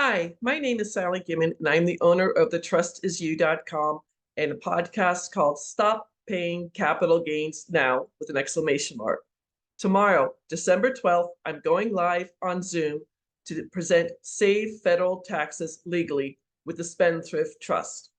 Hi, my name is Sally Gimmon, and I'm the owner of the trustisyou.com and a podcast called Stop Paying Capital Gains Now with an exclamation mark. Tomorrow, December 12th, I'm going live on Zoom to present Save Federal Taxes Legally with the Spendthrift Trust.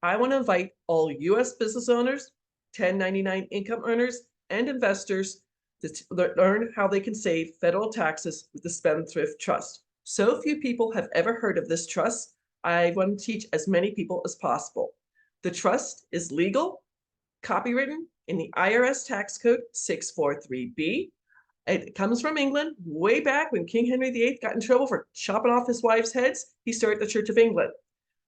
I want to invite all U.S. business owners, 1099 income earners, and investors to learn how they can save federal taxes with the Spendthrift Trust. So few people have ever heard of this trust. I want to teach as many people as possible. The trust is legal, copywritten in the IRS Tax Code 643B. It comes from England way back when King Henry VIII got in trouble for chopping off his wives' heads. He started the Church of England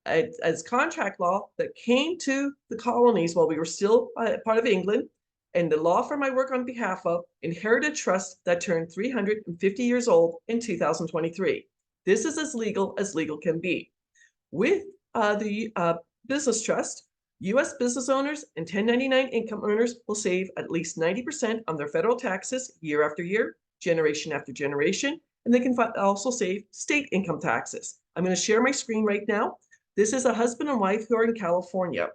as contract law that came to the colonies while we were still part of England. And the law firm I work on behalf of inherited trust that turned 350 years old in 2023. This is as legal can be. With the business trust, U.S. business owners and 1099 income earners will save at least 90% on their federal taxes year after year, generation after generation, and they can also save state income taxes. I'm going to share my screen right now. This is a husband and wife who are in California.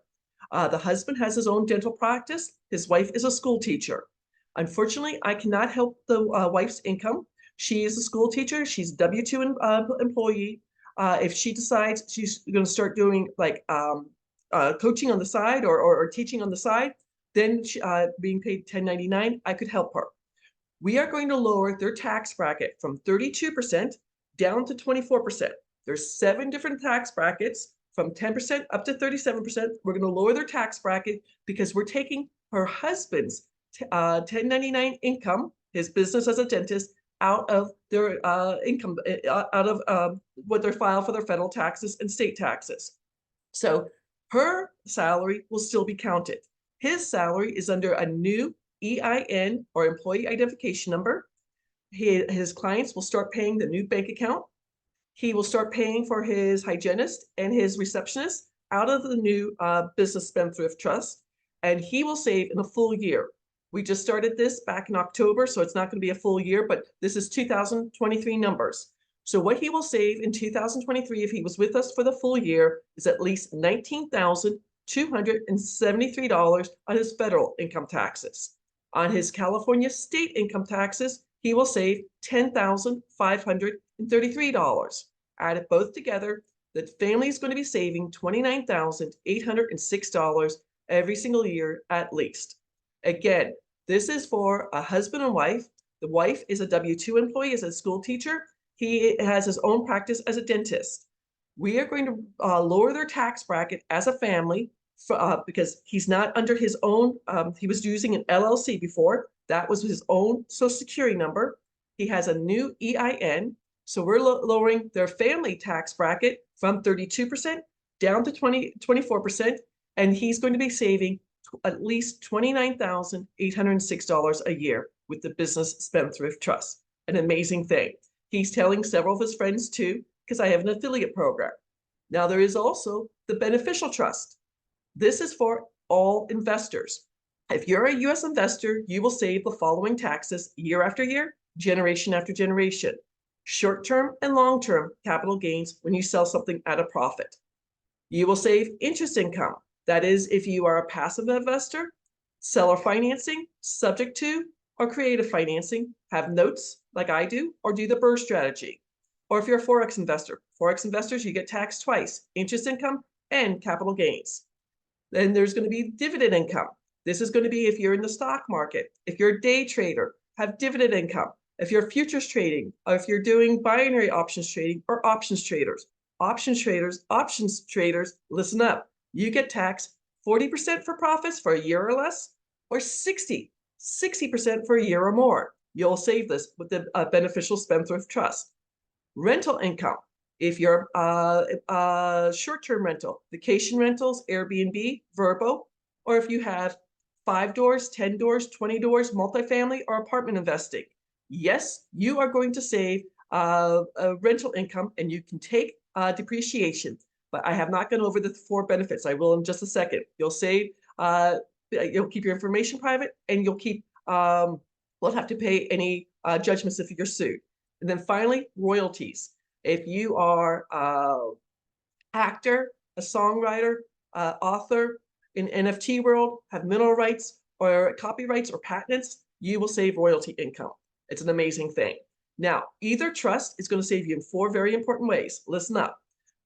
The husband has his own dental practice. His wife is a school teacher. Unfortunately, I cannot help the wife's income. She is a school teacher. She's a W-2 employee. If she decides she's going to start doing like coaching on the side or teaching on the side, then being paid 1099, I could help her. We are going to lower their tax bracket from 32% down to 24%. There's 7 different tax brackets from 10% up to 37%. We're going to lower their tax bracket because we're taking her husband's 1099 income, his business as a dentist, out of their income, out of what they're filed for their federal taxes and state taxes. So her salary will still be counted. His salary is under a new EIN or employee identification number. His clients will start paying the new bank account. He will start paying for his hygienist and his receptionist out of the new business Spendthrift Trust, and he will save in a full year. We just started this back in October, so it's not going to be a full year, but this is 2023 numbers. So what he will save in 2023 if he was with us for the full year is at least $19,273 on his federal income taxes. On his California state income taxes, he will save $10,533. Add it both together, the family is going to be saving $29,806 every single year at least. Again, this is for a husband and wife. The wife is a W-2 employee, is a school teacher. He has his own practice as a dentist. We are going to lower their tax bracket as a family because he's not under his own, he was using an LLC before. That was his own Social Security number. He has a new EIN. So we're lowering their family tax bracket from 32% down to 24%. And he's going to be saving at least $29,806 a year with the Business Spendthrift Trust. An amazing thing. He's telling several of his friends too, because I have an affiliate program. Now there is also the Beneficial Trust. This is for all investors. If you're a U.S. investor, you will save the following taxes year after year, generation after generation. Short-term and long-term capital gains when you sell something at a profit. You will save interest income. That is, if you are a passive investor, seller financing, subject to, or creative financing, have notes like I do, or do the BRRRR strategy. Or if you're a forex investor, forex investors, you get taxed twice, interest income and capital gains. Then there's going to be dividend income. This is going to be if you're in the stock market, if you're a day trader, have dividend income. If you're futures trading, or if you're doing binary options trading or options traders, listen up. You get taxed 40% for profits for a year or less, or 60% for a year or more. You'll save this with the Beneficial Spendthrift Trust. Rental income. If you're short-term rental, vacation rentals, Airbnb, Vrbo, or if you have 5 doors, 10 doors, 20 doors, multifamily, or apartment investing. Yes, you are going to save rental income and you can take depreciation, but I have not gone over the 4 benefits. I will in just a second. You'll save, you'll keep your information private, and you'll keep, won't have to pay any judgments if you're sued. And then finally, royalties. If you are an actor, a songwriter, author in NFT world, have mineral rights or copyrights or patents, you will save royalty income. It's an amazing thing. Now, either trust is going to save you in 4 very important ways. Listen up.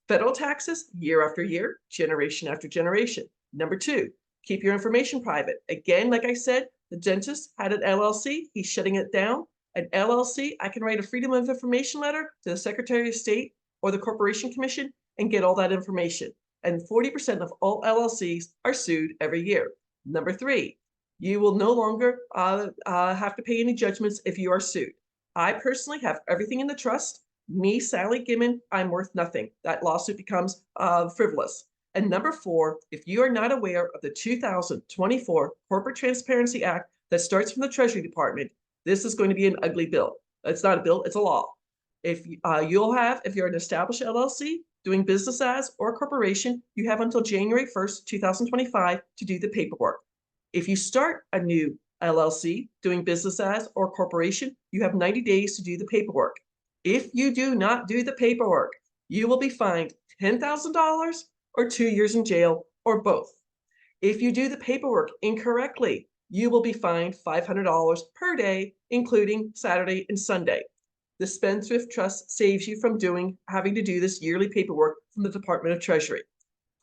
Federal taxes year after year, generation after generation. Number 2, keep your information private. Again, like I said, the dentist had an LLC. He's shutting it down. An LLC, I can write a Freedom of Information letter to the Secretary of State or the Corporation Commission and get all that information. And 40% of all LLCs are sued every year. Number 3, you will no longer have to pay any judgments if you are sued. I personally have everything in the trust. Me, Sally Gimmon, I'm worth nothing. That lawsuit becomes frivolous. And number 4, if you are not aware of the 2024 Corporate Transparency Act that starts from the Treasury Department, this is going to be an ugly bill. It's not a bill, it's a law. If you're an established LLC doing business as or corporation, you have until January 1st, 2025 to do the paperwork. If you start a new LLC doing business as or corporation, you have 90 days to do the paperwork. If you do not do the paperwork, you will be fined $10,000 or 2 years in jail or both. If you do the paperwork incorrectly, you will be fined $500 per day, including Saturday and Sunday. The Spendthrift Trust saves you from having to do this yearly paperwork from the Department of Treasury.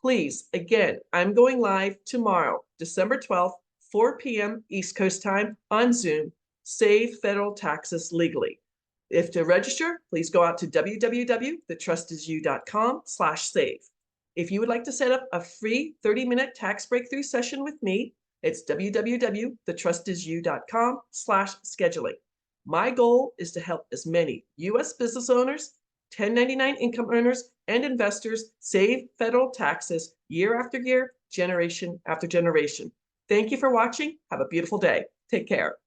Please, again, I'm going live tomorrow, December 12th, 4 p.m. East Coast time on Zoom. Save federal taxes legally. If to register, please go out to www.thetrustisyou.com/save. If you would like to set up a free 30-minute tax breakthrough session with me, it's www.thetrustisyou.com/scheduling. My goal is to help as many U.S. business owners, 1099 income earners, and investors save federal taxes year after year, generation after generation. Thank you for watching. Have a beautiful day. Take care.